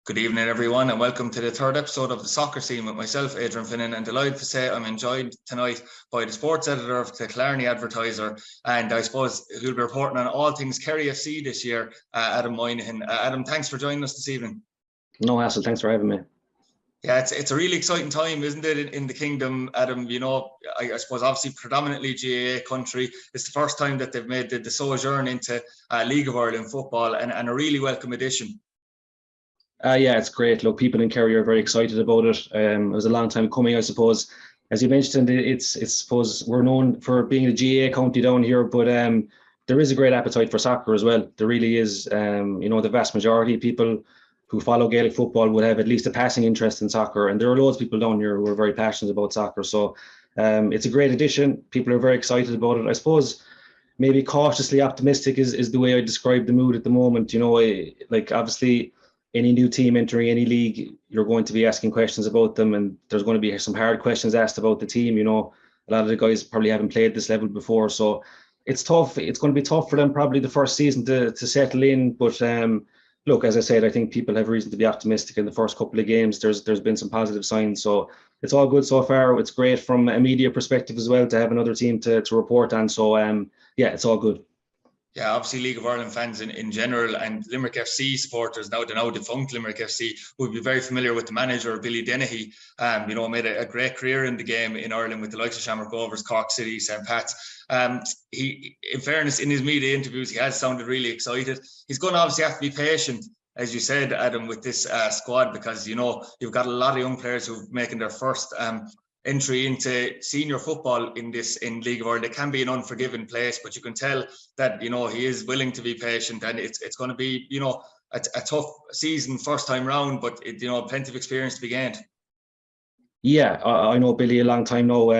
Good evening, everyone, and welcome to the third episode of the Soccer Scene with myself, Adrian Finnan, and delighted to say I'm joined tonight by the sports editor of the Killarney Advertiser, and I suppose who'll be reporting on all things Kerry FC this year, Adam Moynihan. Adam, thanks for joining us this evening. No hassle, thanks for having me. Yeah, it's a really exciting time, isn't it, in the kingdom, Adam? You know, I suppose obviously predominantly GAA country. It's the first time that they've made the sojourn into League of Ireland football, and a really welcome addition. Yeah, it's great. Look, people in Kerry are very excited about it. It was a long time coming, I suppose. As you mentioned, it's suppose we're known for being a GAA county down here, but there is a great appetite for soccer as well. There really is. The vast majority of people who follow Gaelic football would have at least a passing interest in soccer, and there are loads of people down here who are very passionate about soccer. So it's a great addition. People are very excited about it. I suppose maybe cautiously optimistic is the way I describe the mood at the moment. You know, like obviously, any new team entering any league, you're going to be asking questions about them, and there's going to be some hard questions asked about the team. You know, a lot of the guys probably haven't played this level before, so it's tough. It's going to be tough for them probably the first season to settle in. But look, as I said, I think people have reason to be optimistic in the first couple of games. There's been some positive signs, so it's all good so far. It's great from a media perspective as well to have another team to report on. So yeah, it's all good. Yeah, obviously League of Ireland fans in general and Limerick FC supporters, now defunct Limerick FC, would be very familiar with the manager, Billy Dennehy. Made a great career in the game in Ireland with the likes of Shamrock Rovers, Cork City, St. Pat's. He, in fairness, in his media interviews, he has sounded really excited. He's going to obviously have to be patient, as you said, Adam, with this squad, because, you know, you've got a lot of young players who've making their first entry into senior football in League of Ireland. It can be an unforgiving place, but you can tell that, you know, he is willing to be patient, and it's going to be, you know, a tough season first time round, but plenty of experience to be gained. Yeah, I know Billy a long time now.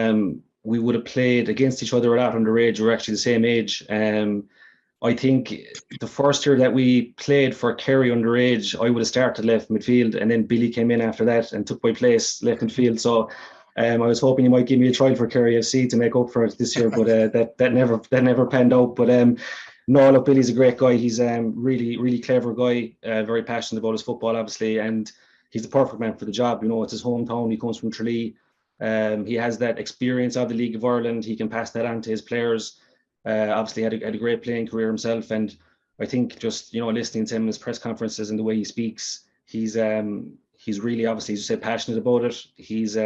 We would have played against each other a lot underage. We're actually the same age. I think the first year that we played for Kerry underage, I would have started left midfield, and then Billy came in after that and took my place left midfield. So I was hoping he might give me a trial for Kerry FC to make up for it this year, but that never panned out. But no, look, Billy's a great guy. He's really clever guy, very passionate about his football, obviously, and he's the perfect man for the job. You know, it's his hometown. He comes from Tralee. He has that experience of the League of Ireland. He can pass that on to his players. Obviously, had a great playing career himself, and I think just listening to him in his press conferences and the way he speaks, he's really obviously, as you said, passionate about it. He's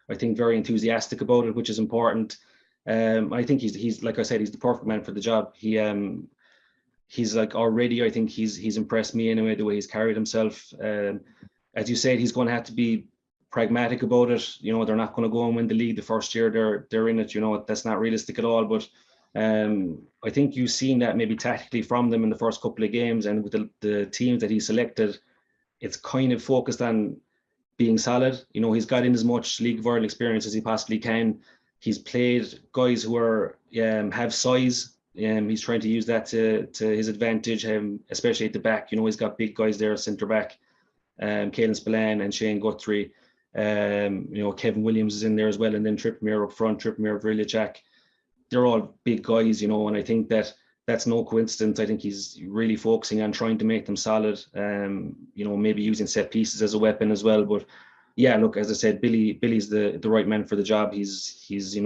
I think very enthusiastic about it, which is important. I think he's like I said, he's the perfect man for the job. He's like already, I think he's impressed me anyway, the way he's carried himself. As you said, he's going to have to be pragmatic about it. You know, they're not going to go and win the league the first year they're in it. You know, that's not realistic at all. But I think you've seen that maybe tactically from them in the first couple of games, and with the teams that he selected, it's kind of focused on being solid. You know, he's got in as much League of Ireland experience as he possibly can. He's played guys who are have size. He's trying to use that to his advantage, especially at the back. You know, he's got big guys there, centre back, Caelan Spillane and Shane Guthrie. Kevin Williams is in there as well, and then Trippier up front, Trippier, Vrilichak. They're all big guys, you know, and I think that's no coincidence. I think he's really focusing on trying to make them solid. Maybe using set pieces as a weapon as well. But yeah, look, as I said, Billy's the right man for the job. He's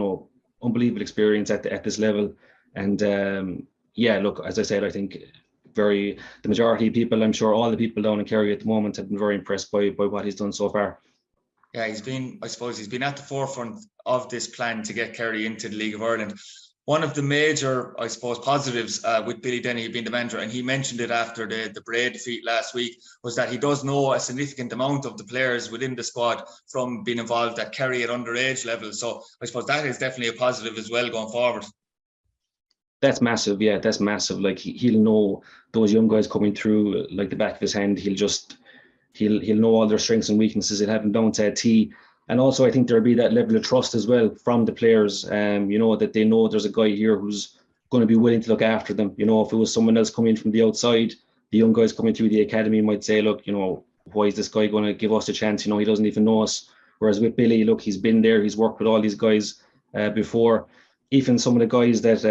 unbelievable experience at this level. And look, as I said, I think the majority of people, I'm sure all the people down in Kerry at the moment, have been very impressed by what he's done so far. Yeah, he's been at the forefront of this plan to get Kerry into the League of Ireland. One of the major, I suppose, positives with Billy Dennehy being the manager, and he mentioned it after the Bray defeat last week, was that he does know a significant amount of the players within the squad from being involved at Kerry at underage level. So I suppose that is definitely a positive as well going forward. That's massive. Yeah, that's massive. Like he'll know those young guys coming through like the back of his hand. He'll know all their strengths and weaknesses. He'll have them down to a T. And also, I think there'll be that level of trust as well from the players, that they know there's a guy here who's going to be willing to look after them. You know, if it was someone else coming from the outside, the young guys coming through the academy might say, look, why is this guy going to give us a chance? You know, he doesn't even know us. Whereas with Billy, look, he's been there. He's worked with all these guys before. Even some of the guys that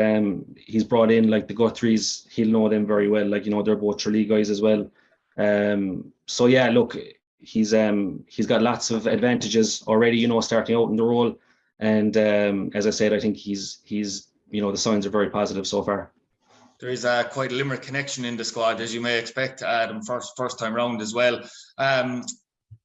he's brought in, like the Guthries, he'll know them very well. Like, they're both Tralee guys as well. So yeah, look, he's got lots of advantages already, you know, starting out in the role. And as I said, I think he's you know, the signs are very positive so far. There is quite a Limerick connection in the squad, as you may expect, Adam, first time round as well.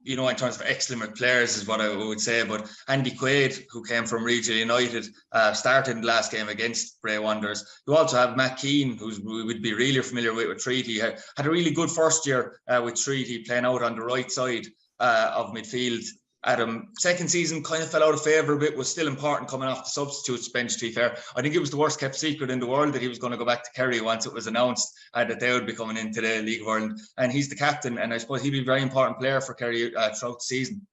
You know, in terms of ex-Limerick players is what I would say, but Andy Quaid, who came from Regional United, started in the last game against Bray Wanderers. You also have Matt Keane, who we would be really familiar with Treaty. Had a really good first year with Treaty, playing out on the right side of midfield. Adam, second season kind of fell out of favour a bit, was still important coming off the substitutes bench, to be fair. I think it was the worst kept secret in the world that he was going to go back to Kerry once it was announced that they would be coming into the League of Ireland. And he's the captain, and I suppose he'd be a very important player for Kerry throughout the season.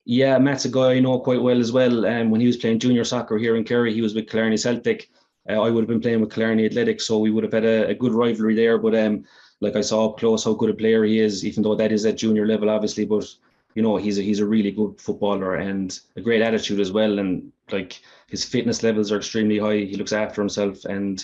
Yeah, Matt's a guy I know quite well as well. When he was playing junior soccer here in Kerry, he was with Killarney Celtic. I would have been playing with Killarney Athletic, so we would have had a good rivalry there. But like I saw up close how good a player he is, even though that is at junior level, obviously. But you know, he's a really good footballer and a great attitude as well. And like his fitness levels are extremely high. He looks after himself, and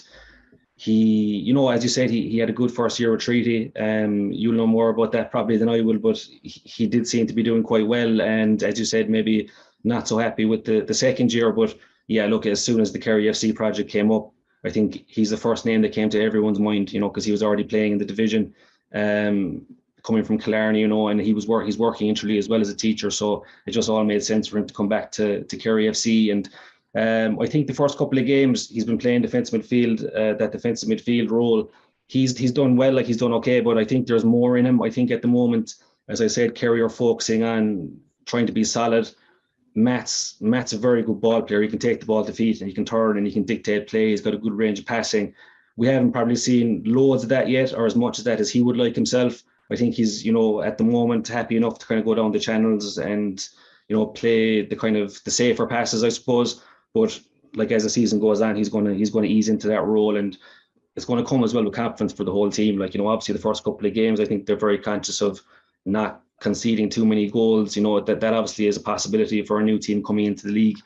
he, you know, as you said, he had a good first year with Treaty. You'll know more about that probably than I will, but he did seem to be doing quite well. And as you said, maybe not so happy with the second year. But yeah, look, as soon as the Kerry FC project came up, I think he's the first name that came to everyone's mind, you know, because he was already playing in the division. Coming from Killarney, you know, and he's working in Tralee as well as a teacher, so it just all made sense for him to come back to Kerry FC. And I think the first couple of games he's been playing defensive midfield, that defensive midfield role, he's done well, like he's done okay, but I think there's more in him. I think at the moment, as I said, Kerry are focusing on trying to be solid. Matt's a very good ball player. He can take the ball to feet and he can turn and he can dictate play. He's got a good range of passing. We haven't probably seen loads of that yet, or as much of that as he would like himself. I think he's, you know, at the moment happy enough to kind of go down the channels and, you know, play the kind of the safer passes, I suppose. But like as the season goes on, he's going to ease into that role, and it's going to come as well with confidence for the whole team. Like, you know, obviously the first couple of games, I think they're very conscious of not conceding too many goals. You know, that obviously is a possibility for a new team coming into the league.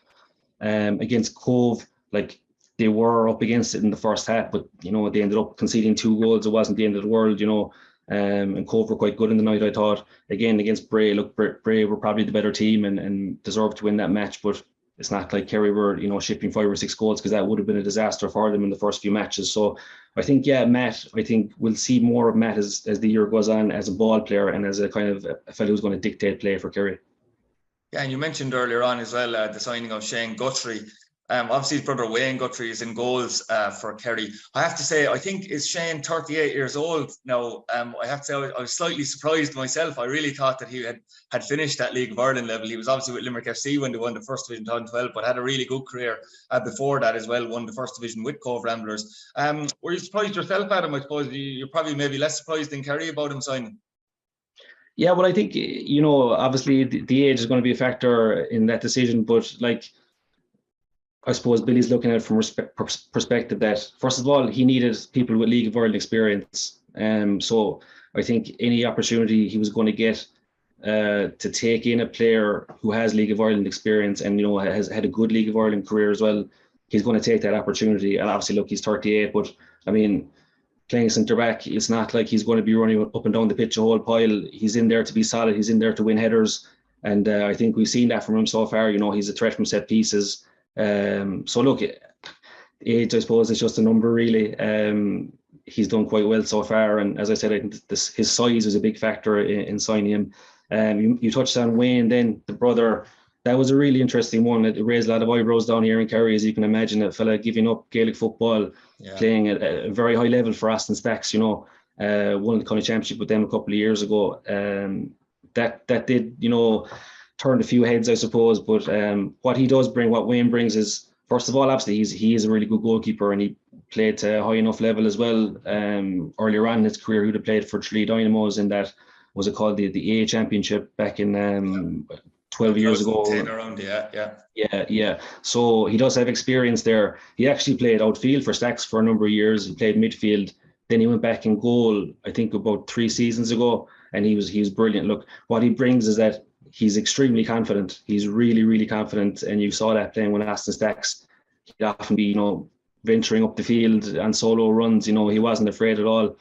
Against Cove, like they were up against it in the first half, but you know, they ended up conceding 2 goals. It wasn't the end of the world, you know. And Cove were quite good in the night, I thought. Again, against Bray, look, Bray were probably the better team and deserved to win that match, but it's not like Kerry were, you know, shipping 5 or 6 goals, because that would have been a disaster for them in the first few matches. So I think, yeah, Matt, I think we'll see more of Matt as the year goes on, as a ball player and as a kind of a fellow who's going to dictate play for Kerry. Yeah, and you mentioned earlier on as well the signing of Shane Guthrie. Obviously, his brother Wayne Guthrie is in goals for Kerry. I have to say, I think is Shane 38 years old now. I have to say, I was slightly surprised myself. I really thought that he had finished at League of Ireland level. He was obviously with Limerick FC when they won the first division in 2012, but had a really good career before that as well. Won the first division with Cove Ramblers. Were you surprised yourself, Adam? I suppose you're probably maybe less surprised than Kerry about him signing. Yeah, well, I think, you know, obviously the age is going to be a factor in that decision, but like, I suppose Billy's looking at it from perspective that, first of all, he needed people with League of Ireland experience. So I think any opportunity he was going to get to take in a player who has League of Ireland experience and, you know, has had a good League of Ireland career as well, he's going to take that opportunity. And obviously, look, he's 38, but I mean, playing centre back, it's not like he's going to be running up and down the pitch a whole pile. He's in there to be solid. He's in there to win headers. And I think we've seen that from him so far. You know, he's a threat from set pieces. So look, age, I suppose, is just a number, really. He's done quite well so far, and as I said, I think his size is a big factor in signing him. You touched on Wayne, then the brother. That was a really interesting one. It raised a lot of eyebrows down here in Kerry, as you can imagine. A fella giving up Gaelic football, playing at a very high level for Austin Stacks. You know, won the county championship with them a couple of years ago. That did, you know, turned a few heads, I suppose, but what he does bring, what Wayne brings is, first of all, obviously he is a really good goalkeeper, and he played to a high enough level as well. Earlier on in his career, he would have played for Tralee Dynamos in that, was it called the A Championship back in 12 years ago. Around, yeah. So he does have experience there. He actually played outfield for Stacks for a number of years. He played midfield. Then he went back in goal, I think about 3 seasons ago, and he was brilliant. Look, what he brings is that he's extremely confident. He's really, really confident. And you saw that playing with Aston Stacks. He'd often be, you know, venturing up the field on solo runs. You know, he wasn't afraid at all.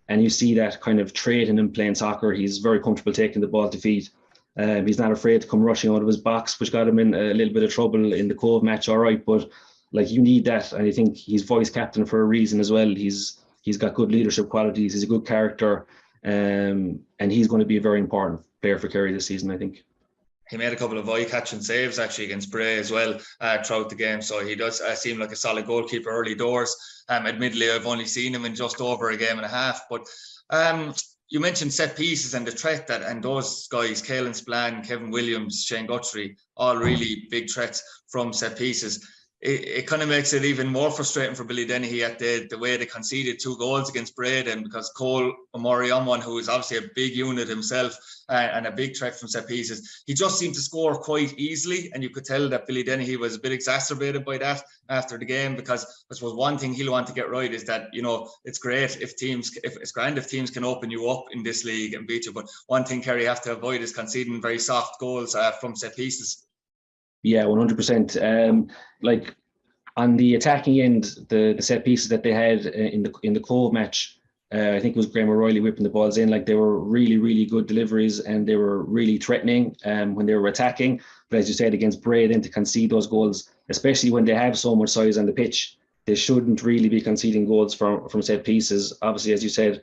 And you see that kind of trait in him playing soccer. He's very comfortable taking the ball to feet. He's not afraid to come rushing out of his box, which got him in a little bit of trouble in the Cove match, all right. But like, you need that, and I think he's vice captain for a reason as well. He's got good leadership qualities. He's a good character, and he's going to be a very important player for Kerry this season, I think. He made a couple of eye-catching saves actually against Bray as well throughout the game. So he does seem like a solid goalkeeper early doors. Admittedly, I've only seen him in just over a game and a half. But you mentioned set pieces and the threat and those guys, Caelan Spillane, Kevin Williams, Shane Guthrie, all really big threats from set pieces. It kind of makes it even more frustrating for Billy Dennehy at the way they conceded 2 goals against Bray then, because Cole Omori-Onwon, who is obviously a big unit himself and a big threat from set pieces, he just seemed to score quite easily, and you could tell that Billy Dennehy was a bit exacerbated by that after the game, because I suppose one thing he'll want to get right is that, you know, it's great if it's grand if teams can open you up in this league and beat you, but one thing Kerry have to avoid is conceding very soft goals from set pieces. Yeah, 100%. Like, on the attacking end, the set pieces that they had in the Cove match, I think it was Graham O'Reilly whipping the balls in. Like, they were really, really good deliveries, and they were really threatening when they were attacking. But as you said, against Bray, then to concede those goals, especially when they have so much size on the pitch, they shouldn't really be conceding goals from set pieces. Obviously, as you said,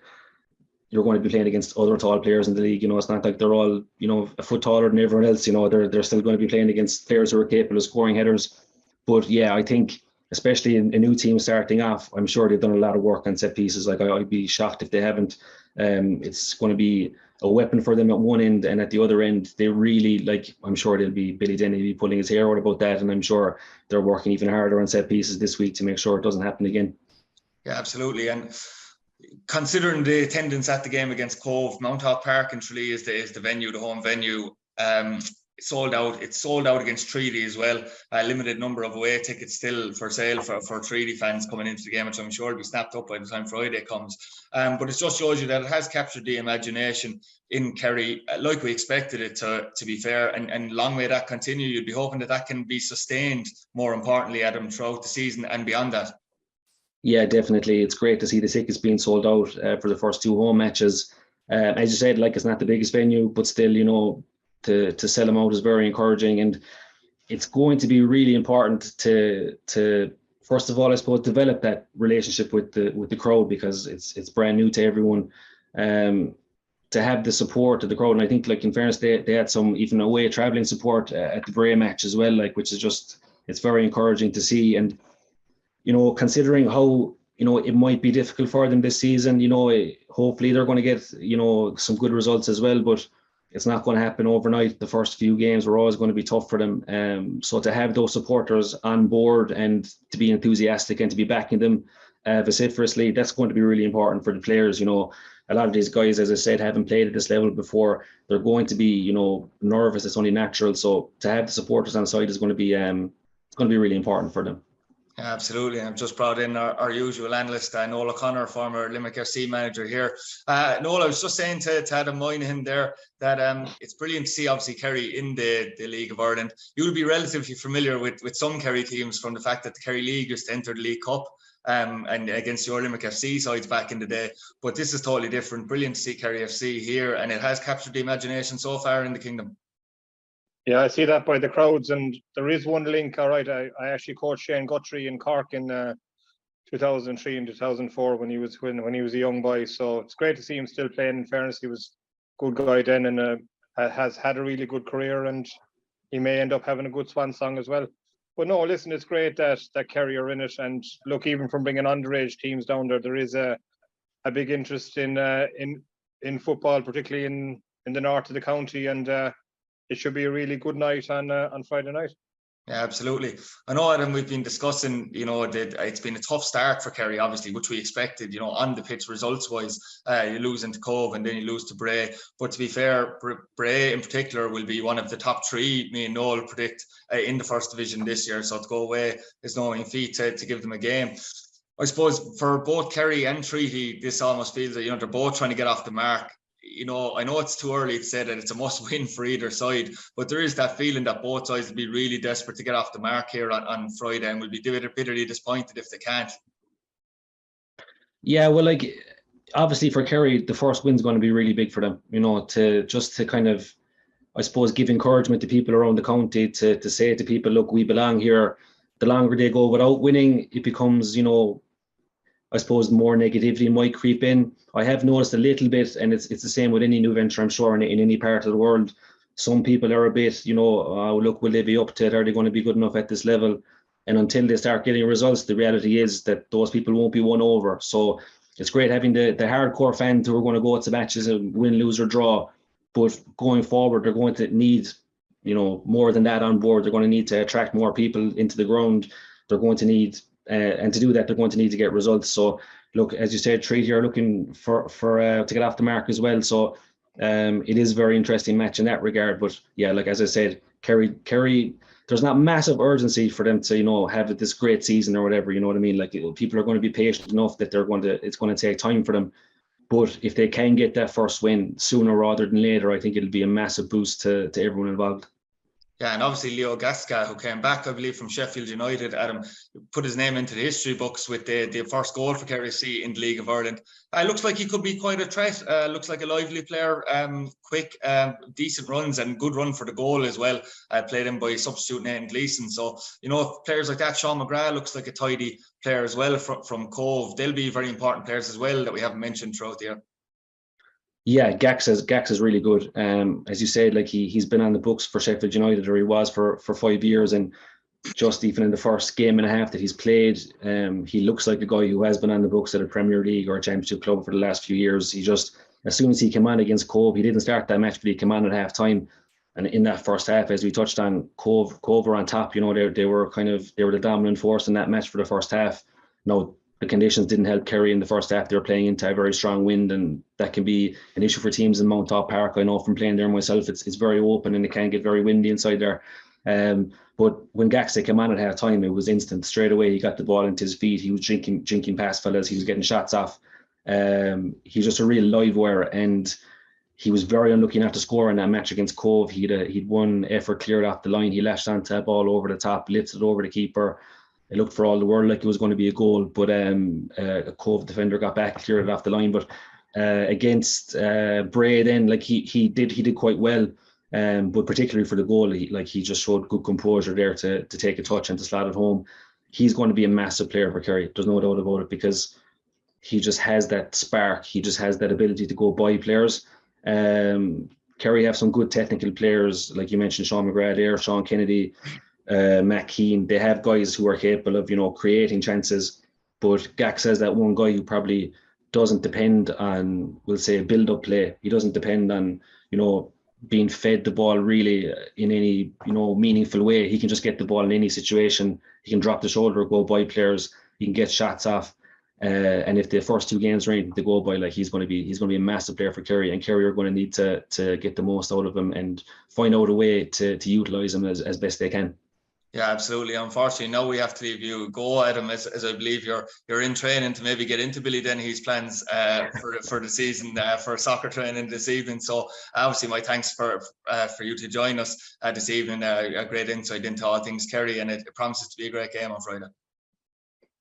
you're going to be playing against other tall players in the league. You know, it's not like they're all, you know, a foot taller than everyone else. You know, they're still going to be playing against players who are capable of scoring headers. But yeah, I think, especially in a new team starting off, I'm sure they've done a lot of work on set pieces. Like, I'd be shocked if they haven't. It's going to be a weapon for them at one end, and at the other end, they really, like, I'm sure Billy Denny will be pulling his hair out about that, and I'm sure they're working even harder on set pieces this week to make sure it doesn't happen again. Yeah, absolutely. And considering the attendance at the game against Cove, Mounthawk Park in Tralee is the venue, the home venue. It's sold out. It's sold out against Treaty as well. A limited number of away tickets still for sale for Treaty fans coming into the game, which I'm sure will be snapped up by the time Friday comes. But it just shows you that it has captured the imagination in Kerry, like we expected it to be fair. And long may that continue. You'd be hoping that can be sustained, more importantly, Adam, throughout the season and beyond that. Yeah, definitely. It's great to see the tickets being sold out for the first 2 home matches. As you said, like, it's not the biggest venue, but still, you know, to sell them out is very encouraging, and it's going to be really important to first of all, I suppose, develop that relationship with the crowd, because it's brand new to everyone. To have the support of the crowd, and I think, like, in fairness, they had some even away travelling support at the Bray match as well, like, which is just, it's very encouraging to see. And, you know, considering how, you know, it might be difficult for them this season, you know, hopefully they're going to get, you know, some good results as well, but it's not going to happen overnight. The first few games were always going to be tough for them. So to have those supporters on board and to be enthusiastic and to be backing them vociferously, that's going to be really important for the players. You know, a lot of these guys, as I said, haven't played at this level before. They're going to be, you know, nervous. It's only natural. So to have the supporters on side is going to be really important for them. Absolutely. I've just brought in our usual analyst, Noel O'Connor, former Limerick FC manager here. Noel, I was just saying to Adam Moynihan there that it's brilliant to see, obviously, Kerry in the League of Ireland. You'll be relatively familiar with some Kerry teams from the fact that the Kerry League used to enter the League Cup and against your Limerick FC sides back in the day. But this is totally different. Brilliant to see Kerry FC here, and it has captured the imagination so far in the kingdom. Yeah, I see that by the crowds, and there is one link. All right, I actually coached Shane Guthrie in Cork in 2003 and 2004 when he was a young boy. So it's great to see him still playing. In fairness, he was a good guy then, and has had a really good career, and he may end up having a good swan song as well. But no, listen, it's great that Kerry are in it, and look, even from bringing underage teams down there is a big interest in football, particularly in the north of the county, and it should be a really good night on Friday night. Yeah, absolutely. I know, Adam, we've been discussing, you know, it's been a tough start for Kerry, obviously, which we expected, you know, on the pitch results-wise. You lose into Cove and then you lose to Bray. But to be fair, Bray in particular will be one of the top 3, me and Noel predict, in the first division this year. So to go away is no mean feat to give them a game. I suppose for both Kerry and Treaty, this almost feels that, you know, they're both trying to get off the mark. You know, I know it's too early to say that it's a must-win for either side, but there is that feeling that both sides will be really desperate to get off the mark here on Friday, and will be bitterly disappointed if they can't. Yeah, well, like, obviously for Kerry, the first win's going to be really big for them, you know, to kind of, I suppose, give encouragement to people around the county to say to people, look, we belong here. The longer they go without winning, it becomes, you know, I suppose more negativity might creep in. I have noticed a little bit, and it's the same with any new venture, I'm sure, in any part of the world. Some people are a bit, you know, look, will they be up to it? Are they going to be good enough at this level? And until they start getting results, the reality is that those people won't be won over. So it's great having the hardcore fans who are going to go to matches and win, lose or draw. But going forward, they're going to need, you know, more than that on board. They're going to need to attract more people into the ground. They're going to need, and to do that, they're going to need to get results. So, look, as you said, Treaty are looking for to get off the mark as well. So, it is a very interesting match in that regard. But yeah, like as I said, Kerry, there's not massive urgency for them to, you know, have this great season or whatever. You know what I mean? Like, people are going to be patient enough that it's going to take time for them. But if they can get that first win sooner rather than later, I think it'll be a massive boost to everyone involved. Yeah, and obviously Leo Gasca, who came back, I believe, from Sheffield United, Adam, put his name into the history books with the first goal for Kerry FC in the League of Ireland. Looks like he could be quite a threat. Looks like a lively player, quick, decent runs and good run for the goal as well. Played in by substitute Nathan Gleeson. So, you know, players like that, Sean McGrath looks like a tidy player as well from Cove. They'll be very important players as well that we haven't mentioned throughout the year. Yeah, Gax is really good. As you said, like he's been on the books for Sheffield United, or he was for 5 years, and just even in the first game and a half that he's played, he looks like a guy who has been on the books at a Premier League or a Championship club for the last few years. He just, as soon as he came on against Cove, he didn't start that match, but he came on at half time. And in that first half, as we touched on, Cove were on top. You know, they were the dominant force in that match for the first half. Now, the conditions didn't help Kerry in the first half. They were playing into a very strong wind, and that can be an issue for teams in Mounthawk Park. I know from playing there myself, it's very open and it can get very windy inside there. But when Gaxa came on at half time, it was instant. Straight away, he got the ball into his feet. He was jinking past fellas. He was getting shots off. He's just a real live wire, and he was very unlucky not to score in that match against Cove. He'd one effort cleared off the line. He lashed onto a ball over the top, lifted it over the keeper. It looked for all the world like it was going to be a goal, but a Cove defender got back, cleared it off the line. But against Bray, then like he did quite well, but particularly for the goal, he just showed good composure there to take a touch and to slot it home. He's going to be a massive player for Kerry. There's no doubt about it, because he just has that spark. He just has that ability to go by players. Kerry have some good technical players, like you mentioned, Sean McGrath there, Sean Kennedy, Matt Keane. They have guys who are capable of, you know, creating chances, but Gax says that one guy who probably doesn't depend on, we'll say, a build-up play. He doesn't depend on, you know, being fed the ball really in any, you know, meaningful way. He can just get the ball in any situation. He can drop the shoulder, go by players. He can get shots off. And if the first two games are anything to go by, like he's going to be a massive player for Kerry, and Kerry are going to need to get the most out of him and find out a way to utilise him as best they can. Yeah, absolutely. Unfortunately, now we have to leave you go, Adam, as I believe you're in training to maybe get into Billy Dennehy's plans for the season for soccer training this evening. So obviously, my thanks for you to join us this evening. A great insight into all things Kerry, and it promises to be a great game on Friday.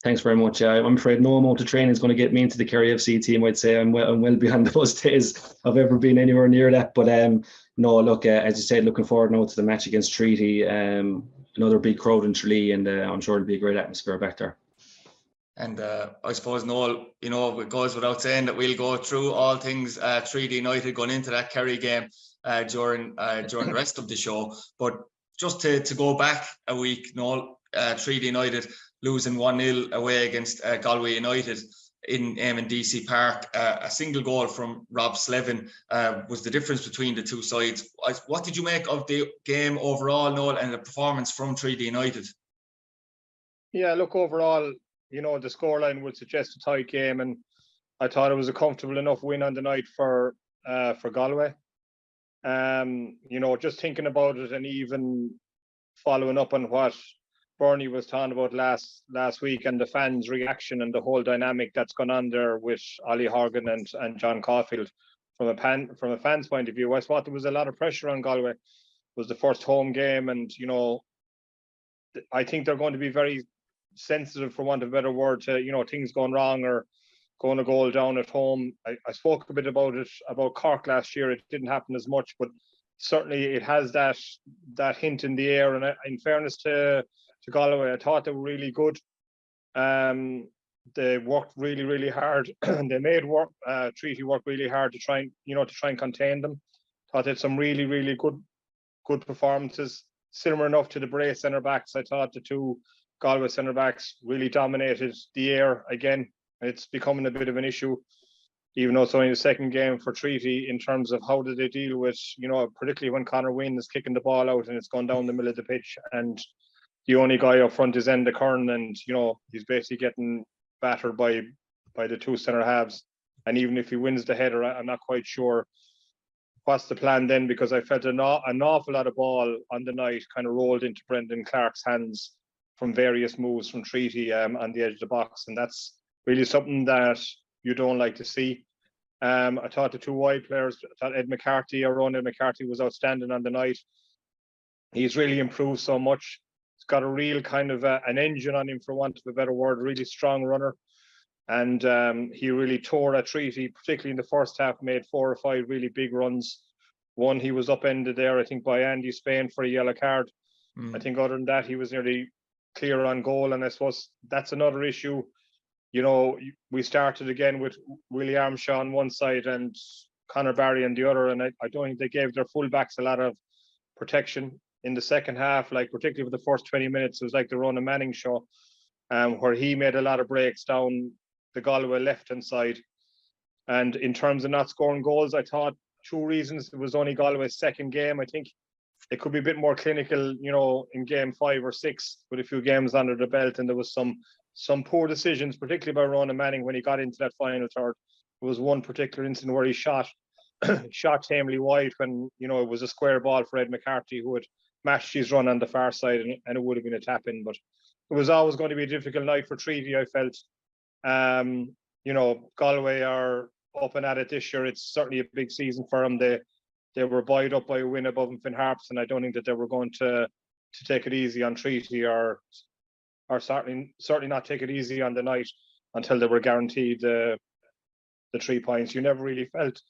Thanks very much. I'm afraid no amount of training is going to get me into the Kerry FC team. I'd say I'm well beyond those days of ever being anywhere near that. But no, look, as you said, looking forward now to the match against Treaty. Another big crowd in Tralee, and I'm sure it'll be a great atmosphere back there. And I suppose, Noel, you know, it goes without saying that we'll go through all things Treaty United going into that Kerry game during the rest of the show. But just to go back a week, Noel, Treaty United losing 1-0 away against Galway United in Eamon DC Park. A single goal from Rob Slevin was the difference between the two sides. What did you make of the game overall, Noel, and the performance from Treaty United? Yeah, look, overall, you know, the scoreline would suggest a tight game, and I thought it was a comfortable enough win on the night for Galway. You know, just thinking about it, and even following up on what Bernie was talking about last week, and the fans' reaction and the whole dynamic that's gone on there with Ollie Horgan and John Caulfield. From a fan's point of view, I thought there was a lot of pressure on Galway. It was the first home game, and you know, I think they're going to be very sensitive, for want of a better word, to, you know, things going wrong or going a goal down at home. I spoke a bit about it, about Cork last year. It didn't happen as much, but certainly it has that hint in the air. And in fairness to Galway, I thought they were really good. They worked really, really hard, and they made Treaty work really hard to try and contain them. Thought they had some really, really good performances, similar enough to the Bray centre backs. I thought the two Galway centre backs really dominated the air again. It's becoming a bit of an issue, even though it's only the second game for Treaty, in terms of how do they deal with, particularly when Conor Wynne is kicking the ball out and it's gone down the middle of the pitch, and the only guy up front is Enda Kern, and he's basically getting battered by the two centre halves. And even if he wins the header, I'm not quite sure what's the plan then, because I felt an awful lot of ball on the night kind of rolled into Brendan Clark's hands from various moves from Treaty on the edge of the box, and that's really something that you don't like to see. I thought the two wide players, I thought Ed McCarthy was outstanding on the night. He's really improved so much. He's got a real kind of an engine on him, for want of a better word, a really strong runner. And he really tore at Treaty, particularly in the first half, made 4 or 5 really big runs. One, he was upended there, I think, by Andy Spain for a yellow card. I think other than that, he was nearly clear on goal. And I suppose that's another issue. We started again with Willie Armshaw on one side and Conor Barry on the other. And I don't think they gave their fullbacks a lot of protection in the second half, particularly for the first 20 minutes. It was like the Ronan Manning show, where he made a lot of breaks down the Galway left-hand side. And in terms of not scoring goals, I thought 2 reasons. It was only Galway's second game. I think they could be a bit more clinical, in game 5 or 6 with a few games under the belt. And there was some poor decisions, particularly by Ronan Manning when he got into that final third. There was one particular incident where he shot tamely wide when, it was a square ball for Ed McCarthy, who had matched his run on the far side, and it would have been a tap-in. But it was always going to be a difficult night for Treaty, I felt. Galway are up and at it this year. It's certainly a big season for them. They were buoyed up by a win above Finn Harps, and I don't think that they were going to take it easy on Treaty, or certainly not take it easy on the night until they were guaranteed the 3 points. You never really felt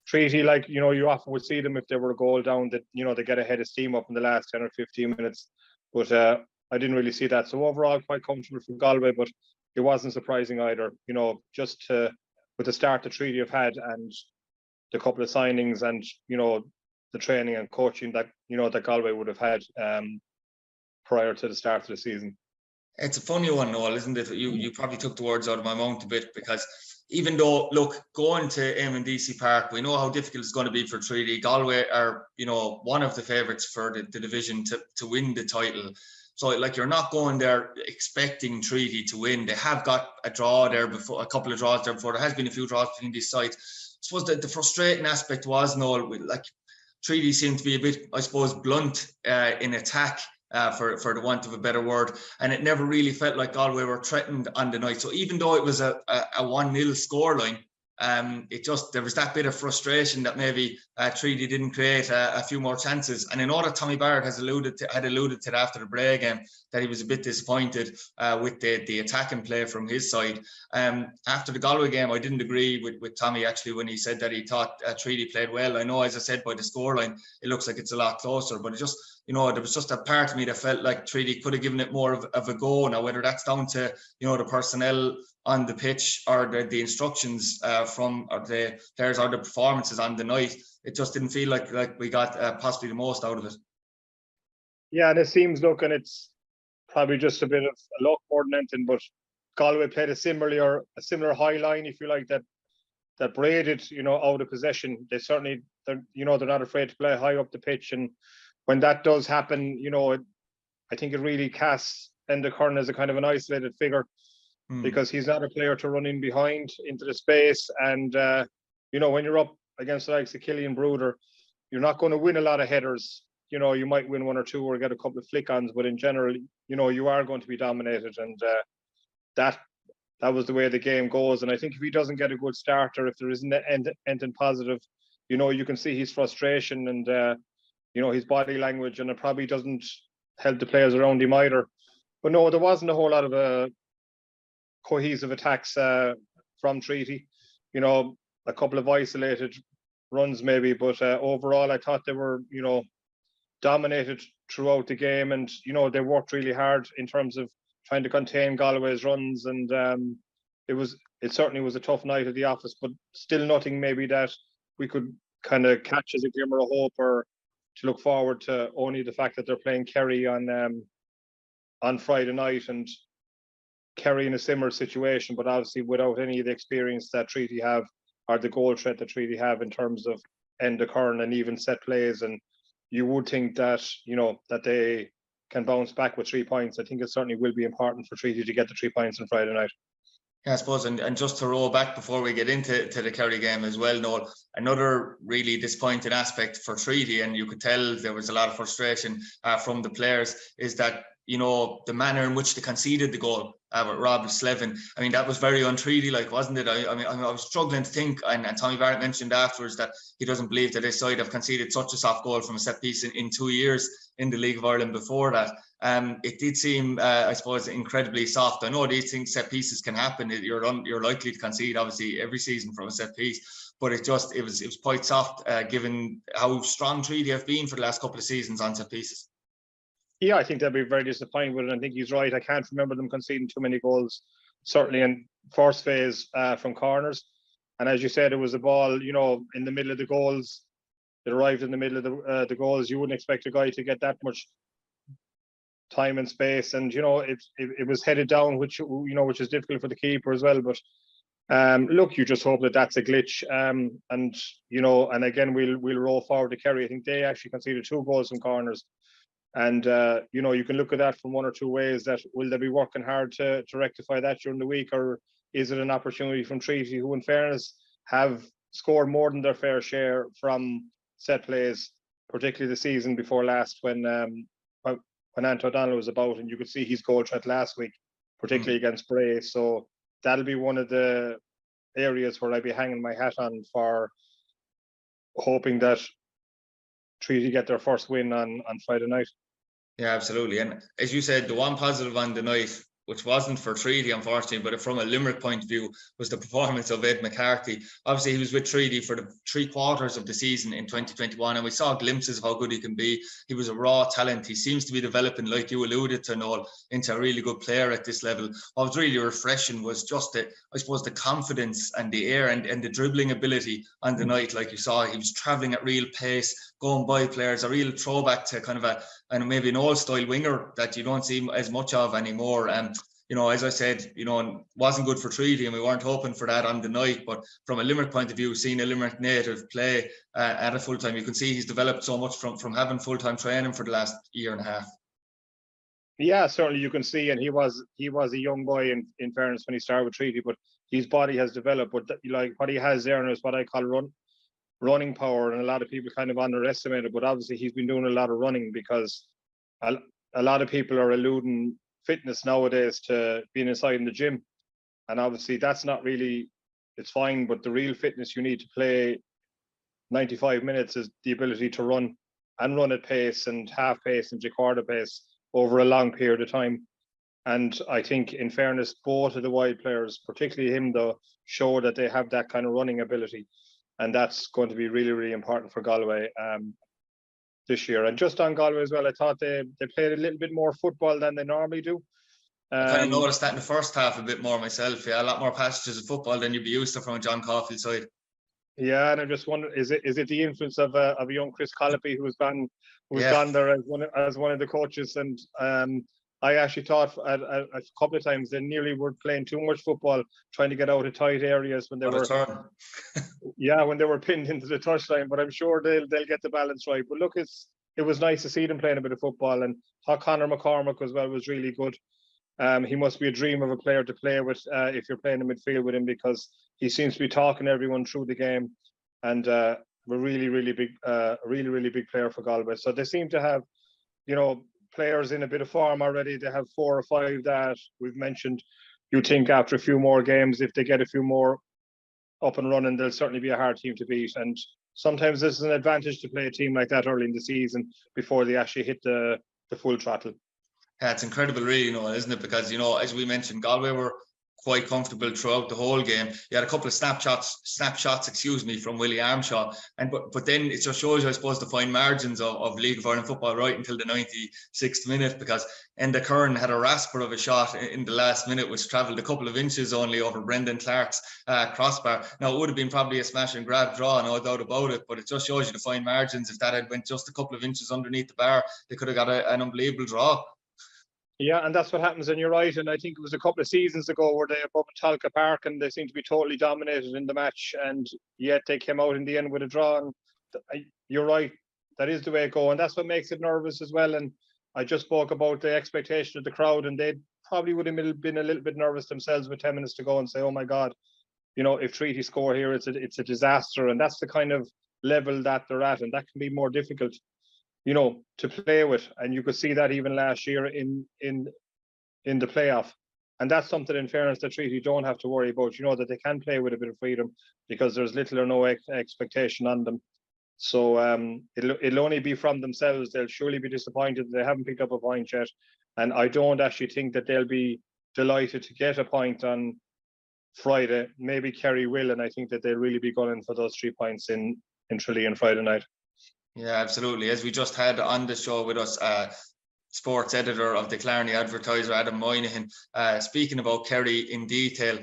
Treaty, you often would see them if they were a goal down, that they get ahead of steam up in the last 10 or 15 minutes. But I didn't really see that. So overall, quite comfortable for Galway, but it wasn't surprising either. Just with the start the Treaty have had, and the couple of signings, and the training and coaching that that Galway would have had prior to the start of the season. It's a funny one, Noel, isn't it? You probably took the words out of my mouth a bit, because even though, look, going to DC Park, we know how difficult it's going to be for Treaty. Galway are, one of the favourites for the division to win the title. So, you're not going there expecting Treaty to win. They have got a draw there before, a couple of draws there before. There has been a few draws between these sides. I suppose the frustrating aspect was, Noel, Treaty seemed to be a bit, I suppose, blunt in attack, for the want of a better word, and it never really felt like Galway were threatened on the night. So even though it was a 1-0 scoreline, there was that bit of frustration that maybe Treaty didn't create a few more chances. And I know that Tommy Barrett had alluded to that after the Bray game, that he was a bit disappointed with the attacking play from his side. After the Galway game, I didn't agree with Tommy actually when he said that he thought Treaty played well. I know, as I said, by the scoreline, it looks like it's a lot closer, but it just, there was just a part of me that felt like Treaty could have given it more of a go. Now, whether that's down to, the personnel on the pitch, or the instructions from the players, or the performances on the night, it just didn't feel like we got possibly the most out of it. Yeah, and it seems, and it's probably just a bit of luck more than anything, but Galway played a similar high line, if you like, that braided, out of possession. They're not afraid to play high up the pitch, and when that does happen, I think it really casts Enda Kern as a kind of an isolated figure, because he's not a player to run in behind into the space. And, when you're up against the likes of Killian Brooder, you're not going to win a lot of headers. You might win 1 or 2 or get a couple of flick-ons, but in general, you are going to be dominated. And that was the way the game goes. And I think if he doesn't get a good start, or if there isn't anything positive, you can see his frustration and, his body language, and it probably doesn't help the players around him either. But no, there wasn't a whole lot of cohesive attacks for from Treaty. You know, a couple of isolated runs maybe, but overall I thought they were, you know, dominated throughout the game, and you know, they worked really hard in terms of trying to contain Galway's runs, and it certainly was a tough night at the office, but still nothing maybe that we could kind of catch as a glimmer of hope, or to look forward to. Only the fact that they're playing Kerry on Friday night, and Kerry in a similar situation, but obviously without any of the experience that Treaty have, or the goal threat that Treaty have in terms of end of current and even set plays. And you would think that, you know, that they can bounce back with 3 points. I think it certainly will be important for Treaty to get the 3 points on Friday night. Yeah, I suppose, and just to roll back before we get into the Kerry game as well, Noel, another really disappointing aspect for Treaty, and you could tell there was a lot of frustration from the players, is that, you know, the manner in which they conceded the goal with Rob Slevin. I mean, that was very un-Treaty like, wasn't it? I mean, I was struggling to think, and Tommy Barrett mentioned afterwards that he doesn't believe that his side have conceded such a soft goal from a set piece in 2 years in the League of Ireland before that. It did seem, I suppose, incredibly soft. I know these things, set pieces can happen. You're likely to concede, obviously, every season from a set piece, but it was quite soft, given how strong Treaty have been for the last couple of seasons on set pieces. Yeah, I think they'll be very disappointed with it. I think he's right. I can't remember them conceding too many goals, certainly in first phase from corners. And as you said, it was a ball, you know, in the middle of the goals. It arrived in the middle of the goals. You wouldn't expect a guy to get that much time and space. And, you know, it was headed down, which is difficult for the keeper as well. But look, you just hope that that's a glitch. And, you know, and again, we'll roll forward to Kerry. I think they actually conceded 2 goals from corners. And, you know, you can look at that from one or two ways. That will they be working hard to rectify that during the week, or is it an opportunity from Treaty, who in fairness have scored more than their fair share from set plays, particularly the season before last when Anto O'Donnell was about, and you could see his goal threat last week, particularly against Bray. So that'll be one of the areas where I'd be hanging my hat on, for hoping that Treaty get their first win on Friday night. Yeah, absolutely. And as you said, the one positive on the night, which wasn't for Treaty, unfortunately, but from a Limerick point of view, was the performance of Ed McCarthy. Obviously, he was with Treaty for the 3 quarters of the season in 2021, and we saw glimpses of how good he can be. He was a raw talent. He seems to be developing, like you alluded to, Noel, into a really good player at this level. What was really refreshing was just the confidence and the air and the dribbling ability on the night. Like you saw, he was travelling at real pace, going by players, a real throwback to kind of maybe an old-style winger that you don't see as much of anymore. You know, as I said, you know, it wasn't good for Treaty, and we weren't hoping for that on the night. But from a Limerick point of view, seeing a Limerick native play at a full-time, you can see he's developed so much from having full-time training for the last year and a half. Yeah, certainly you can see, and he was a young boy in fairness when he started with Treaty, but his body has developed. But like what he has there is what I call running power, and a lot of people kind of underestimate it. But obviously he's been doing a lot of running, because a lot of people are alluding fitness nowadays to being inside in the gym, and obviously that's not really, it's fine, but the real fitness you need to play 95 minutes is the ability to run at pace and half pace and three-quarter pace over a long period of time. And I think, in fairness, both of the wide players, particularly him though, show that they have that kind of running ability, and that's going to be really, really important for Galway this year. And just on Galway as well, I thought they played a little bit more football than they normally do. I kind of noticed that in the first half a bit more myself. Yeah, a lot more passages of football than you'd be used to from a John Caulfield side. Yeah, and I just wonder, is it the influence of a young Chris Colopy who's gone there as one of the coaches? And I actually thought a couple of times they nearly were playing too much football, trying to get out of tight areas when they when they were pinned into the touchline. But I'm sure they'll get the balance right. But look, it was nice to see them playing a bit of football, and Conor McCormack as well was really good. He must be a dream of a player to play with if you're playing in midfield with him, because he seems to be talking everyone through the game, and a really, really big player for Galway. So they seem to have, you know, players in a bit of form already. They have 4 or 5 that we've mentioned. You think after a few more games, if they get a few more up and running, they'll certainly be a hard team to beat. And sometimes this is an advantage to play a team like that early in the season before they actually hit the full throttle. Yeah, it's incredible, really, Noel, isn't it? Because, you know, as we mentioned, Galway were quite comfortable throughout the whole game. He had a couple of snapshots, excuse me, from Willie Armshaw, and but then it just shows you, I suppose, the fine margins of League of Ireland football right until the 96th minute, because Enda Curran had a rasper of a shot in the last minute, which travelled a couple of inches only over Brendan Clark's crossbar. Now, it would have been probably a smash and grab draw, no doubt about it, but it just shows you the fine margins. If that had went just a couple of inches underneath the bar, they could have got an unbelievable draw. Yeah, and that's what happens, and you're right. And I think it was a couple of seasons ago where they above Talca Park, and they seemed to be totally dominated in the match, and yet they came out in the end with a draw. And you're right, that is the way it goes, and that's what makes it nervous as well. And I just spoke about the expectation of the crowd, and they probably would have been a little bit nervous themselves with 10 minutes to go and say, "Oh my God, you know, if Treaty score here, it's a disaster." And that's the kind of level that they're at, and that can be more difficult, you know, to play with. And you could see that even last year in the playoff. And that's something, in fairness, that Treaty don't have to worry about. You know, that they can play with a bit of freedom because there's little or no expectation on them. So it'll only be from themselves. They'll surely be disappointed that they haven't picked up a point yet. And I don't actually think that they'll be delighted to get a point on Friday. Maybe Kerry will, and I think that they'll really be going for those 3 points in Tralee on Friday night. Yeah, absolutely. As we just had on the show with us, sports editor of the Killarney Advertiser, Adam Moynihan, speaking about Kerry in detail.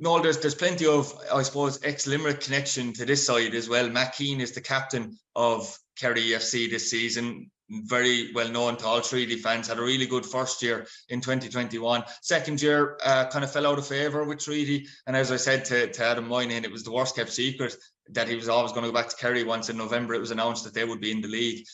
No, there's plenty of, I suppose, ex-Limerick connection to this side as well. Matt Keane is the captain of Kerry FC this season. Very well known to all Treaty fans. Had a really good first year in 2021. Second year kind of fell out of favour with Treaty. And as I said to Adam Moynihan, it was the worst kept secret that he was always going to go back to Kerry. Once in November it was announced that they would be in the league.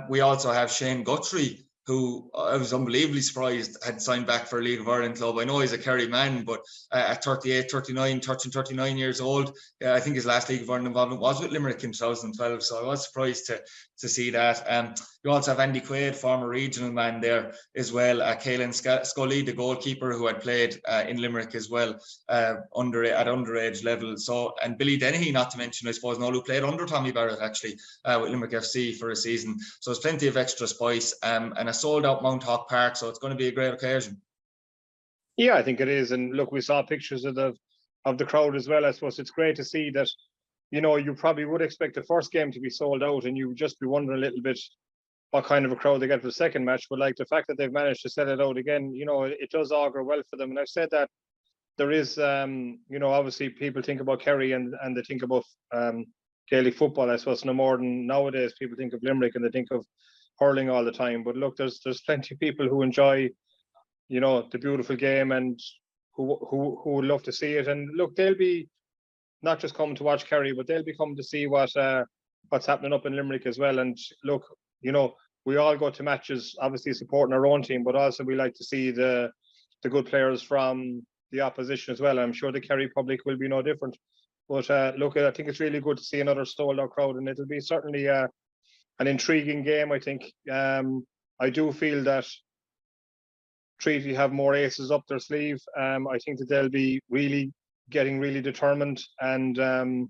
We also have Shane Guthrie, who I was unbelievably surprised had signed back for a League of Ireland club. I know he's a Kerry man, but at 38, 39, touching 39 years old, I think his last League of Ireland involvement was with Limerick in 2012. So I was surprised to see that. You also have Andy Quaid, former regional man there as well. Caelan Scully, the goalkeeper who had played in Limerick as well at underage level. So, and Billy Dennehy, not to mention, I suppose, who played under Tommy Barrett actually with Limerick FC for a season. So there's plenty of extra spice and a sold out Mounthawk Park. So it's going to be a great occasion. Yeah, I think it is. And look, we saw pictures of the crowd as well. I suppose it's great to see that. You know, you probably would expect the first game to be sold out, and you would just be wondering a little bit what kind of a crowd they get for the second match. But like the fact that they've managed to sell it out again, you know, it does augur well for them. And I've said that there is, you know, obviously people think about Kerry and they think about Gaelic football, I suppose, no more than nowadays people think of Limerick and they think of hurling all the time. But look, there's plenty of people who enjoy, you know, the beautiful game and who would love to see it. And look, they'll be not just coming to watch Kerry, but they'll be coming to see what's happening up in Limerick as well. And look, you know, we all go to matches, obviously supporting our own team, but also we like to see the good players from the opposition as well. I'm sure the Kerry public will be no different. But look, I think it's really good to see another sold-out crowd, and it'll be certainly an intriguing game, I think. I do feel that Treaty have more aces up their sleeve. I think that they'll be getting really determined and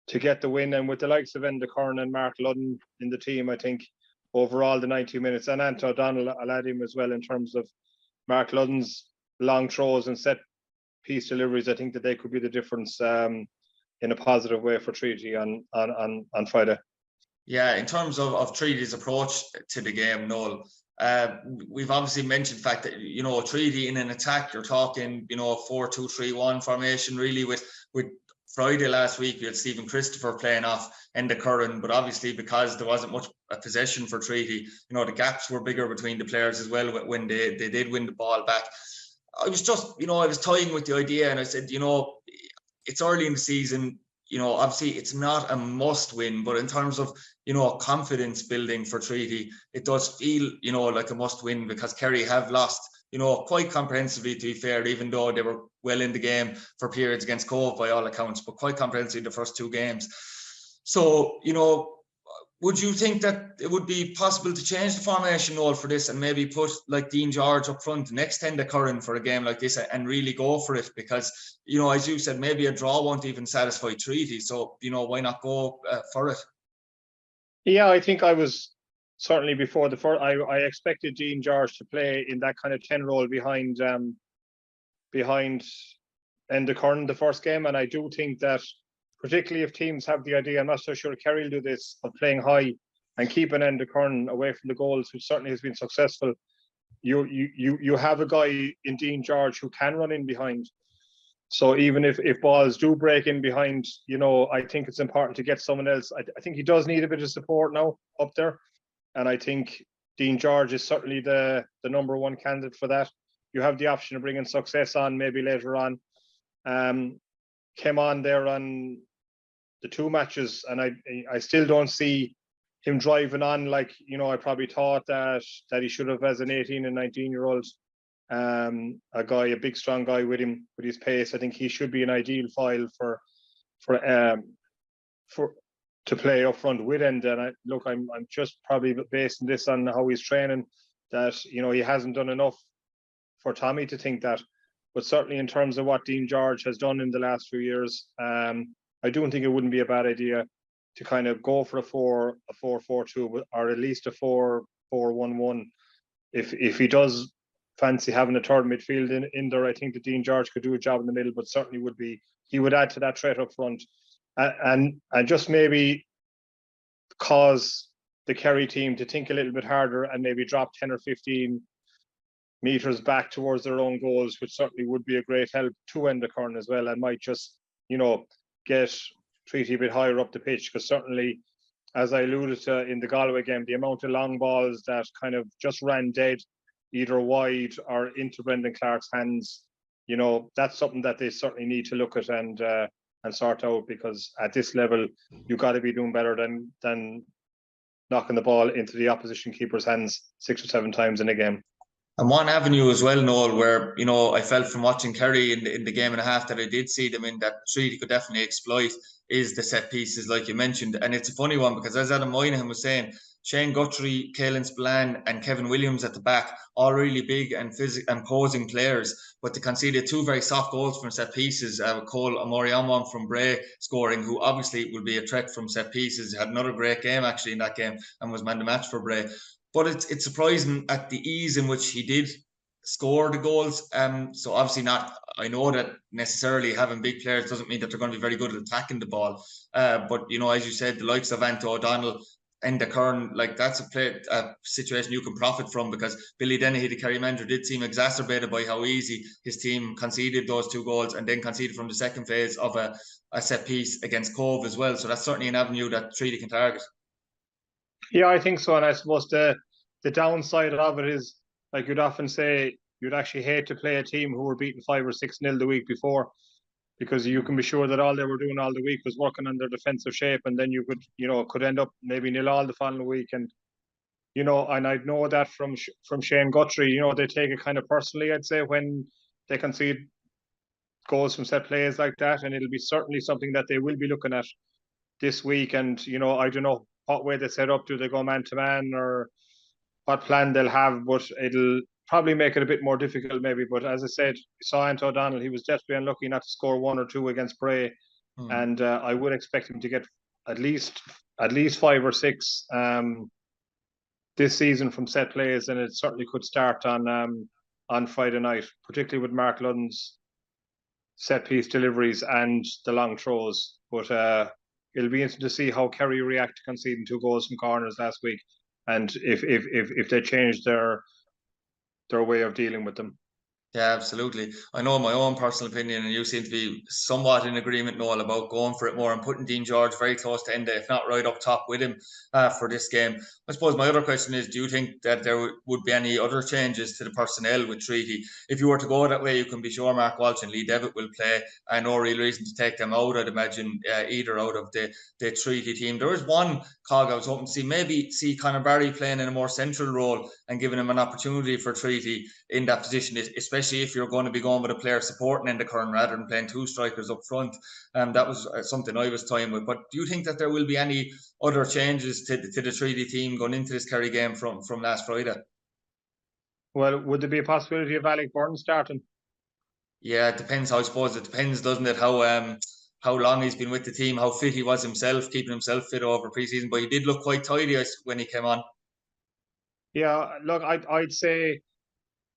to get the win. And with the likes of Enda Curran and Mark Ludden in the team, I think overall the 90 minutes, and Anto O'Donnell, I'll add him as well in terms of Mark Ludden's long throws and set piece deliveries, I think that they could be the difference in a positive way for Treaty on Friday. Yeah, in terms of Treaty's approach to the game, Noel, we've obviously mentioned the fact that, you know, Treaty in an attack, you're talking, you know, 4-2-3-1 formation really with Friday last week. We had Stephen Christopher playing off Enda Curran, but obviously because there wasn't much possession for Treaty, you know, the gaps were bigger between the players as well when they did win the ball back. I was just, you know, I was toying with the idea and I said, you know, it's early in the season. You know, obviously it's not a must win, but in terms of, you know, confidence building for Treaty, it does feel, you know, like a must win because Kerry have lost, you know, quite comprehensively, to be fair, even though they were well in the game for periods against Cove by all accounts, but quite comprehensively the first two games. So, you know, would you think that it would be possible to change the formation, Noel, for this and maybe put like Dean George up front next to Enda Curran for a game like this and really go for it? Because, you know, as you said, maybe a draw won't even satisfy Treaty. So, you know, why not go for it? Yeah, I think I was certainly before the first, I expected Dean George to play in that kind of 10 role behind behind Endacurn the first game, and I do think that particularly if teams have the idea, I'm not so sure Kerry will do this, of playing high and keeping Endacurn away from the goals, which certainly has been successful. You have a guy in Dean George who can run in behind. So even if balls do break in behind, I think it's important to get someone else. I think he does need a bit of support now up there. And I think Dean George is certainly the number one candidate for that. You have the option of bringing Success on maybe later on. Came on there on the 2 matches, and I still don't see him driving on like, I probably thought that he should have as an 18 and 19-year-old. A big strong guy with him, with his pace. I think he should be an ideal file for to play up front with him. And I'm just probably basing this on how he's training, that he hasn't done enough for Tommy to think that. But certainly in terms of what Dean George has done in the last few years, I do think it wouldn't be a bad idea to kind of go for a 4-4-2, or at least a 4-4-1-1. If he does fancy having a third midfield in there, I think that Dean George could do a job in the middle, but certainly he would add to that threat up front, and just maybe cause the Kerry team to think a little bit harder and maybe drop 10 or 15 meters back towards their own goals, which certainly would be a great help to Endacurn as well, and might just get Treaty a bit higher up the pitch, because certainly, as I alluded to in the Galway game, the amount of long balls that kind of just ran dead either wide or into Brendan Clark's hands, that's something that they certainly need to look at and sort out, because at this level you've got to be doing better than knocking the ball into the opposition keeper's hands 6 or 7 times in a game. And one avenue as well, Noel, where, I felt from watching Kerry in the game and a half that I did see them in, that Treaty could definitely exploit, is the set pieces, like you mentioned. And it's a funny one, because as Adam Moynihan was saying, Shane Guthrie, Caelan Spillane and Kevin Williams at the back, all really big and posing players, but they conceded 2 very soft goals from set pieces. Cole Amoriamon from Bray scoring, who obviously will be a threat from set pieces. He had another great game actually in that game and was man of the match for Bray. But it's surprising at the ease in which he did score the goals. So obviously not, I know that necessarily having big players doesn't mean that they're going to be very good at attacking the ball. But, as you said, the likes of Anto O'Donnell and the Kern, like that's a situation you can profit from, because Billy Dennehy, the Kerry manager, did seem exacerbated by how easy his team conceded those 2 goals, and then conceded from the second phase of a set piece against Cove as well. So that's certainly an avenue that Treaty can target. Yeah, I think so. And I suppose the downside of it is, like you'd often say, you'd actually hate to play a team who were beaten 5 or 6-0 the week before, because you can be sure that all they were doing all the week was working on their defensive shape, and then you could end up maybe 0-0 the following week. And and I know that from Shane Guthrie, they take it kind of personally, I'd say, when they concede goals from set plays like that, and it'll be certainly something that they will be looking at this week. And I don't know what way they set up. Do they go man to man, or what plan they'll have? But it'll probably make it a bit more difficult maybe. But as I said, you saw Anto O'Donnell, he was desperately unlucky not to score 1 or 2 against Bray. And I would expect him to get at least 5 or 6 this season from set plays, and it certainly could start on Friday night, particularly with Mark Ludden's set piece deliveries and the long throws. But it'll be interesting to see how Kerry react to conceding 2 goals from corners last week, and if they change their way of dealing with them. Yeah, absolutely. I know my own personal opinion, and you seem to be somewhat in agreement, Noel, about going for it more and putting Dean George very close to Enda, if not right up top with him for this game. I suppose my other question is, do you think that there would be any other changes to the personnel with Treaty? If you were to go that way, you can be sure Mark Walsh and Lee Devitt will play. No real reason to take them out, I'd imagine, either out of the Treaty team. There is one cog I was hoping to see, maybe see Conor Barry playing in a more central role and giving him an opportunity for Treaty in that position, especially if you're going to be going with a player supporting in the current rather than playing 2 strikers up front. That was something I was toying with. But do you think that there will be any other changes to the Treaty team going into this Kerry game from last Friday? Well, would there be a possibility of Alec Byrne starting? Yeah, it depends. I suppose it depends, doesn't it? How long he's been with the team, how fit he was himself, keeping himself fit over pre-season. But he did look quite tidy when he came on. Yeah, look, I'd say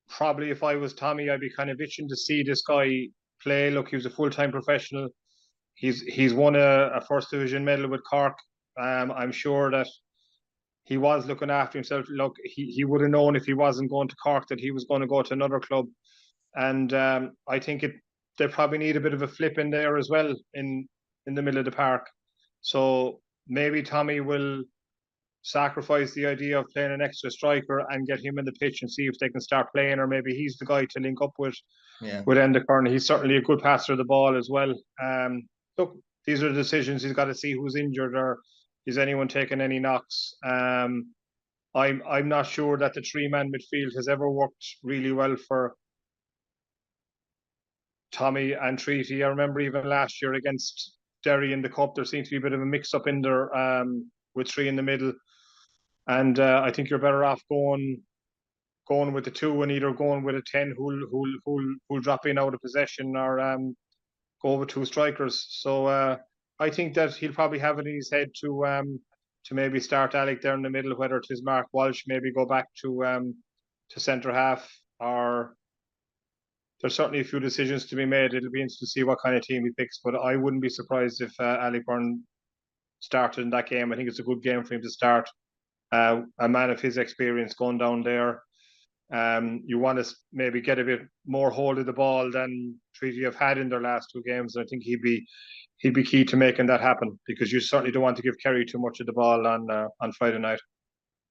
probably if I was Tommy, I'd be kind of itching to see this guy play. Look, he was a full-time professional. He's won a first division medal with Cork. I'm sure that he was looking after himself. Look, he would have known if he wasn't going to Cork that he was going to go to another club. And I think they probably need a bit of a flip in there as well in the middle of the park. So maybe Tommy will sacrifice the idea of playing an extra striker and get him in the pitch and see if they can start playing, or maybe he's the guy to link up with Endocorn. He's certainly a good passer of the ball as well. Look, these are the decisions. He's got to see who's injured or is anyone taking any knocks. I'm not sure that the three-man midfield has ever worked really well for Tommy and Treaty. I remember even last year against Derry in the Cup, there seemed to be a bit of a mix-up in there with three in the middle. And I think you're better off going with the two and either going with a 10 who'll drop in out of possession or go with two strikers. So I think that he'll probably have it in his head to maybe start Alec there in the middle, whether it is Mark Walsh, maybe go back to centre half, or there's certainly a few decisions to be made. It'll be interesting to see what kind of team he picks, but I wouldn't be surprised if Alec Byrne started in that game. I think it's a good game for him to start. A man of his experience going down there. You want to maybe get a bit more hold of the ball than Treaty have had in their last two games. I think he'd be key to making that happen, because you certainly don't want to give Kerry too much of the ball on Friday night.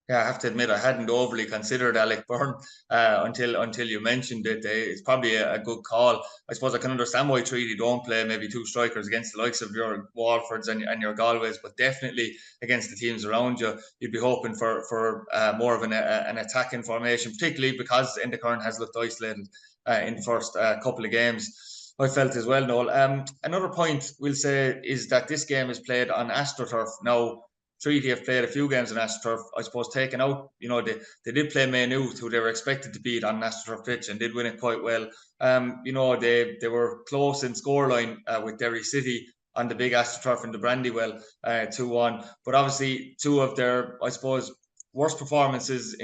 Yeah, I have to admit I hadn't overly considered Alec Byrne until you mentioned it. It's probably a good call. I suppose I can understand why Treaty don't play maybe two strikers against the likes of your Walfords and your Galways, but definitely against the teams around you, you'd be hoping for more of an attacking formation, particularly because Endocorn has looked isolated in the first couple of games. I felt as well, Noel. Another point we'll say is that this game is played on AstroTurf. Now, Treaty have played a few games on AstroTurf, I suppose, taken out, they did play Maynooth, who they were expected to beat on AstroTurf pitch, and did win it quite well. They were close in scoreline with Derry City on the big AstroTurf in the Brandywell, 2-1. But obviously, two of their, I suppose, worst performances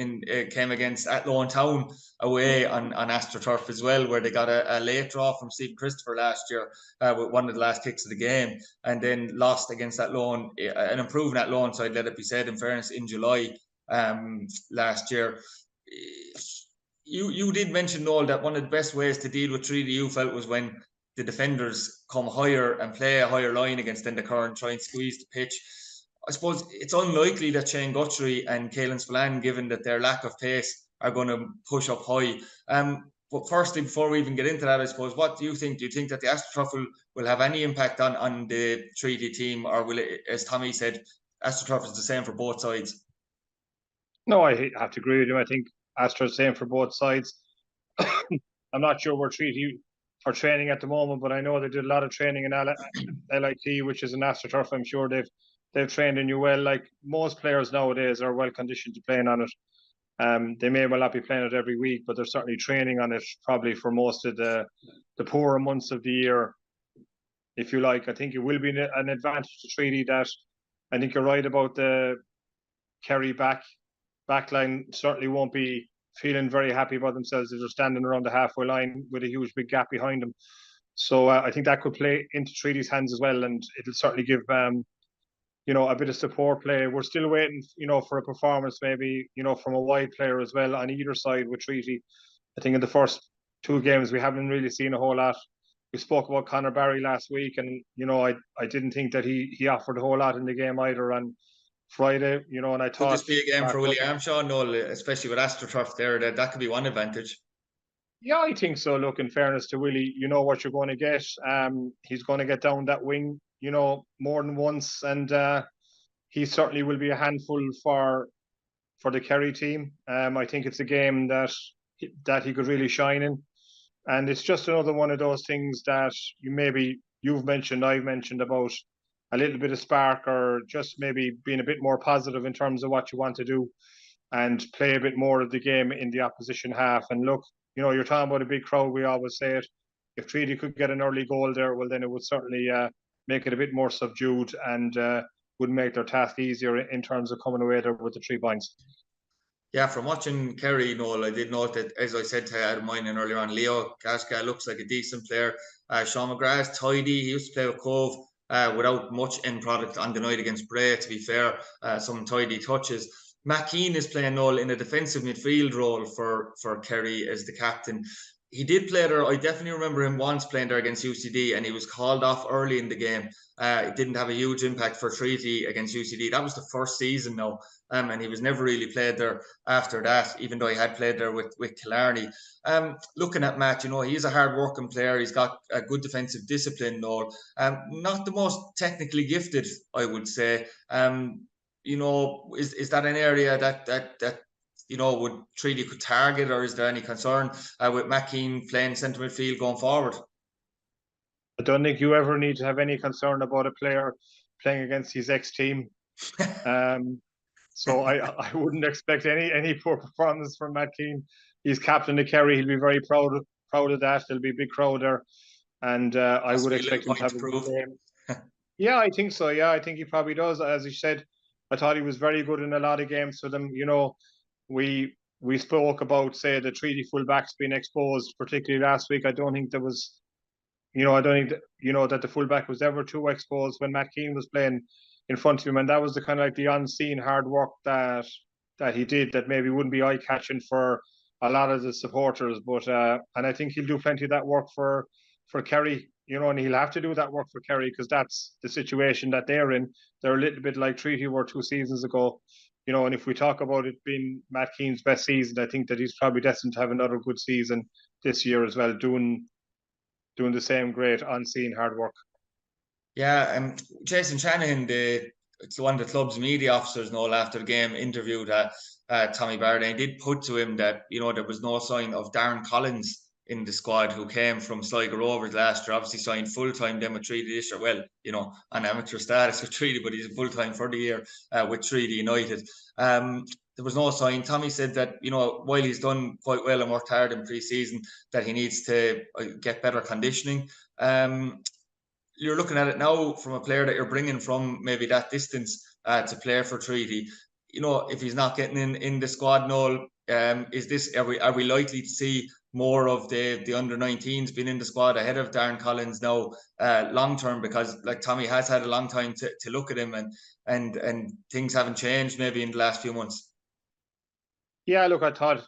came against Athlone Town away on AstroTurf as well, where they got a late draw from Stephen Christopher last year with one of the last kicks of the game, and then lost against Athlone, an improving Athlone side, let it be said, in fairness, in July last year. You did mention, Noel, that one of the best ways to deal with Treaty you felt was when the defenders come higher and play a higher line against Endocorn and try and squeeze the pitch. I suppose it's unlikely that Shane Guthrie and Caelan Spillane, given that their lack of pace, are going to push up high. But firstly, before we even get into that, I suppose, what do you think? Do you think that the AstroTurf will have any impact on the Treaty team, or will it, as Tommy said, AstroTurf is the same for both sides? No, I have to agree with you. I think Astro's the same for both sides. I'm not sure where Treaty for training at the moment, but I know they did a lot of training in LIT, which is an AstroTurf. I'm sure they've trained in you well. Like most players nowadays are well conditioned to playing on it. They may well not be playing it every week, but they're certainly training on it probably for most of the poorer months of the year, if you like. I think it will be an advantage to Treaty that I think you're right about the Kerry backline certainly won't be feeling very happy about themselves if they're standing around the halfway line with a huge big gap behind them. So I think that could play into Treaty's hands as well, and it'll certainly give a bit of support play. We're still waiting, for a performance maybe, from a wide player as well on either side with Treaty. I think in the first two games we haven't really seen a whole lot. We spoke about Conor Barry last week, and I didn't think that he offered a whole lot in the game either on Friday. And I thought, could this be a game for Willie Armshaw, Noel, especially with AstroTurf there? That could be one advantage. Yeah, I think so. Look, in fairness to Willie, you know what you're going to get. He's going to get down that wing, more than once, and he certainly will be a handful for the Kerry team. I think it's a game that he could really shine in, and it's just another one of those things that you've mentioned, I've mentioned, about a little bit of spark, or just maybe being a bit more positive in terms of what you want to do and play a bit more of the game in the opposition half. And look, you're talking about a big crowd, we always say it. If Treaty could get an early goal there, well, then it would certainly make it a bit more subdued and would make their task easier in terms of coming away there with the 3 points. Yeah, from watching Kerry, Noel, I did note that, as I said to Adam Moynihan earlier on, Leo Gashka looks like a decent player. Sean McGrath's tidy. He used to play with Cove without much end product on the night against Bray, to be fair. Some tidy touches. Matt Keane is playing, Noel, in a defensive midfield role for Kerry as the captain. He did play there. I definitely remember him once playing there against UCD, and he was called off early in the game. It didn't have a huge impact for Treaty against UCD. That was the first season now, and he was never really played there after that, even though he had played there with Killarney. Looking at Matt, he's a hard-working player. He's got a good defensive discipline, Noel. Not the most technically gifted, I would say. Is that an area that would Treaty could target, or is there any concern with Matt Keane playing centre midfield going forward? I don't think you ever need to have any concern about a player playing against his ex-team. So I wouldn't expect any poor performance from Matt Keane. He's captain of Kerry. He'll be very proud of that. There'll be a big crowd there, and I would expect him to have a good game. Yeah, I think so. Yeah, I think he probably does. As he said, I thought he was very good in a lot of games for them. We spoke about, say, the Treaty fullbacks being exposed, particularly last week. I don't think there was, I don't think that the fullback was ever too exposed when Matt Keane was playing in front of him, and that was the kind of like the unseen hard work that he did that maybe wouldn't be eye catching for a lot of the supporters, but and I think he'll do plenty of that work for Kerry, and he'll have to do that work for Kerry because that's the situation that they're in. They're a little bit like Treaty were 2 seasons ago, and if we talk about it being Matt Keane's best season, I think that he's probably destined to have another good season this year as well, doing the same great unseen hard work. Yeah, Jason Shanahan, it's one of the club's media officers, Noel, after the game interviewed Tommy Barney. He did put to him that there was no sign of Darren Collins in the squad, who came from Sligo Rovers last year. Obviously signed full time then with Treaty this year. Well, on amateur status with Treaty, but he's full time for the year with Treaty United. There was no sign. Tommy said that while he's done quite well and worked hard in pre-season, that he needs to get better conditioning. You're looking at it now from a player that you're bringing from maybe that distance to play for Treaty. If he's not getting in the squad, Noel, are we likely to see more of the under-19s being in the squad ahead of Darren Collins now long term? Because like Tommy has had a long time to look at him, and things haven't changed maybe in the last few months. Yeah, look, I thought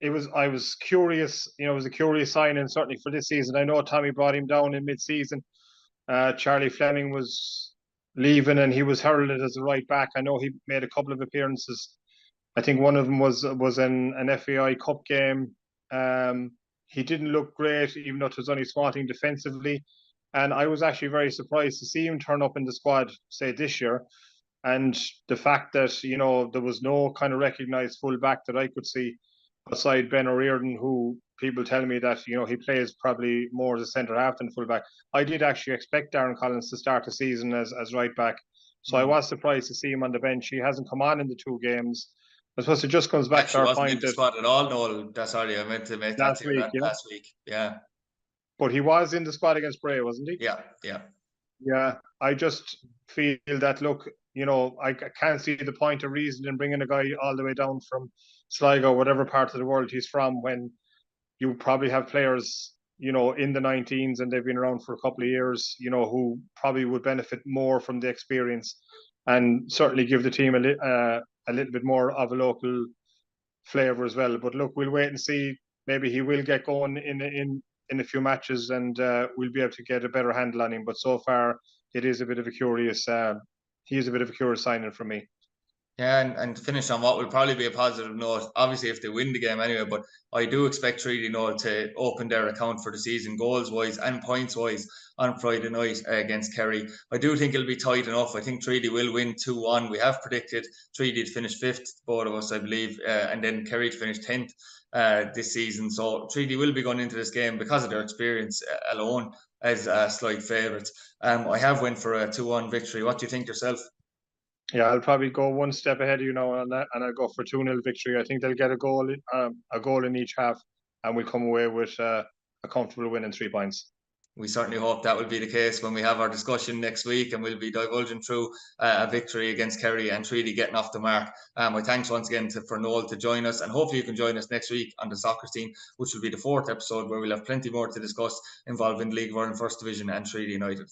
I was curious. It was a curious sign, and certainly for this season. I know Tommy brought him down in mid-season. Charlie Fleming was leaving and he was heralded as a right back. I know he made a couple of appearances. I think one of them was an FAI Cup game. He didn't look great, even though it was only swatting defensively. And I was actually very surprised to see him turn up in the squad, say, this year. And the fact that, there was no kind of recognised full back that I could see aside Ben O'Riordan, who people tell me that, he plays probably more as a centre half than full back. I did actually expect Darren Collins to start the season as right back. So I was surprised to see him on the bench. He hasn't come on in the 2 games. I suppose it just comes back to our point. In the squad at all, Noel. Sorry, I meant to make that last week. Yeah. But he was in the squad against Bray, wasn't he? Yeah. I just feel that, look, I can't see the point of reason in bringing a guy all the way down from Sligo, whatever part of the world he's from, when you probably have players, in the 19s and they've been around for a couple of years, who probably would benefit more from the experience and certainly give the team a little bit more of a local flavour as well. But look, we'll wait and see. Maybe he will get going in a few matches and we'll be able to get a better handle on him. But so far, it is a bit of a curious. He is a bit of a curious signing for me. Yeah, and to finish on what will probably be a positive note, obviously if they win the game anyway, but I do expect Treaty, Noel, to open their account for the season goals-wise and points-wise on Friday night against Kerry. I do think it'll be tight enough. I think Treaty will win 2-1. We have predicted Treaty to finish 5th, both of us, I believe, and then Kerry to finish 10th this season. So Treaty will be going into this game because of their experience alone as slight favourites. I have went for a 2-1 victory. What do you think yourself? Yeah, I'll probably go one step ahead of you now on that, and I'll go for 2-0 victory. I think they'll get a goal in each half, and we'll come away with a comfortable win and 3 points. We certainly hope that will be the case when we have our discussion next week, and we'll be divulging through a victory against Kerry and really getting off the mark. My thanks once again for Noel to join us, and hopefully you can join us next week on the soccer scene, which will be the 4th episode, where we'll have plenty more to discuss involving League of Ireland First Division and Treaty United.